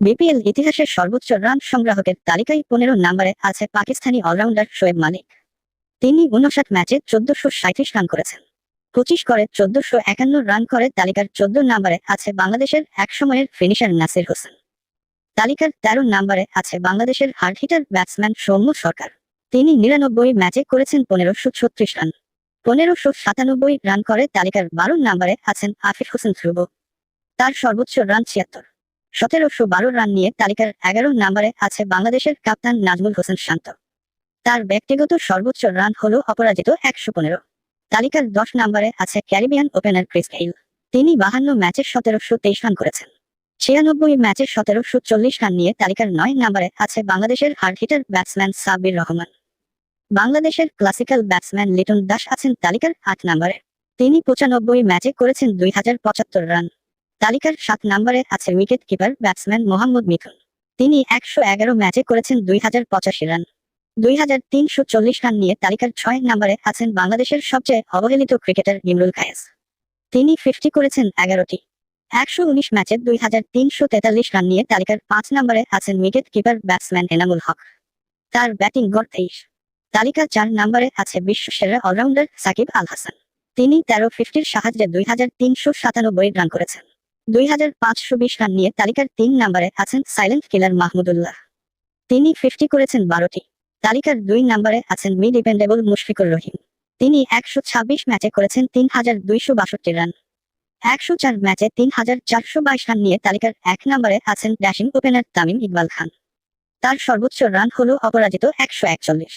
BPL ইতিহাসের সর্বোচ্চ run সংগ্রাহকের তালিকায় ১৫ নম্বরে আছে পাকিস্তানি অলরাউন্ডার শোয়েব মালিক। তিনি ৫৯ ম্যাচে ১৪৩৭ রান করেছেন। ২৫ করে ১৪৫১ রান করে তালিকার ১৪ নম্বরে আছে বাংলাদেশের একসময়ের ফিনিশার নাসির হোসেন। তালিকার ১৩ নম্বরে আছে বাংলাদেশের হার্ড হিটার ব্যাটসম্যান সৌম্য সরকার। তিনি ৯৯ ম্যাচে করেছেন ১৫৩৬ রান। ১৫৯৭ রান করে তালিকার ১২ নম্বরে আছেন আফিফ হোসেন ধ্রুব। তার সর্বোচ্চ রান ৭৬। ১৭১২ রান নিয়ে তালিকার ১১ নম্বরে আছে বাংলাদেশের কাপ্তান নাজমুল হোসেন শান্ত। তার ব্যক্তিগত সর্বোচ্চ রান হল অপরাজিত ১১৫। তালিকার ১০ নম্বরে আছে ক্যারিবিয়ান ওপেনার ক্রিস গেইল। তিনি ৫২ ম্যাচে ১৭২৩ রান করেছেন। ৯৬ ম্যাচে ১৭৪০ রান নিয়ে তালিকার ৯ নম্বরে আছে বাংলাদেশের hard hitter batsman Sabbir Rahman. বাংলাদেশের ক্লাসিক্যাল ব্যাটসম্যান লিটন দাস আছেন তালিকার ৮ নম্বরে। তিনি ৯৫ ম্যাচে করেছেন ২০৭৫ রান। তালিকার ৭ নম্বরে আছে উইকেট কিপার ব্যাটসম্যান মোহাম্মদ মিথুন। তিনি ১১১ ম্যাচে করেছেন ২০৮৫ রান। ২৩৪০ রান নিয়ে তালিকার ৬ নম্বরে আছেন বাংলাদেশের সবচেয়ে অবহেলিত ক্রিকেটার ইমরুল কায়েস। তিনি ৫০ করেছেন ১১টি। ১১৯ ম্যাচে ২৩৪৩ রান নিয়ে তালিকার ৫ নম্বরে আছেন wicket keeper batsman Enamul Haque. তার ব্যাটিং গড় ২৩। তালিকার ৪ নম্বরে আছে বিশ্বসেরা অলরাউন্ডার সাকিব আল হাসান। তিনি ১৩-৫০-র সাহায্যে ২৩৯৭ রান করেছেন। ২৫২০ রান নিয়ে তালিকার ৩ নম্বরে আছেন সাইলেন্ট কিলার মাহমুদুল্লাহ। তিনি ৫০ করেছেন ১২টি। তালিকার ২ নম্বরে আছেন মি ডিপেন্ডেবল মুশফিকুর রহিম। তিনি ১২৬ ম্যাচে করেছেন ৩২৬২ রান। ১০৪ ম্যাচে ৩৪২২ রান নিয়ে তালিকার ১ নম্বরে আছেন ড্যাশিং ওপেনার তামিম ইকবাল খান। তার সর্বোচ্চ রান হল অপরাজিত ১৪১।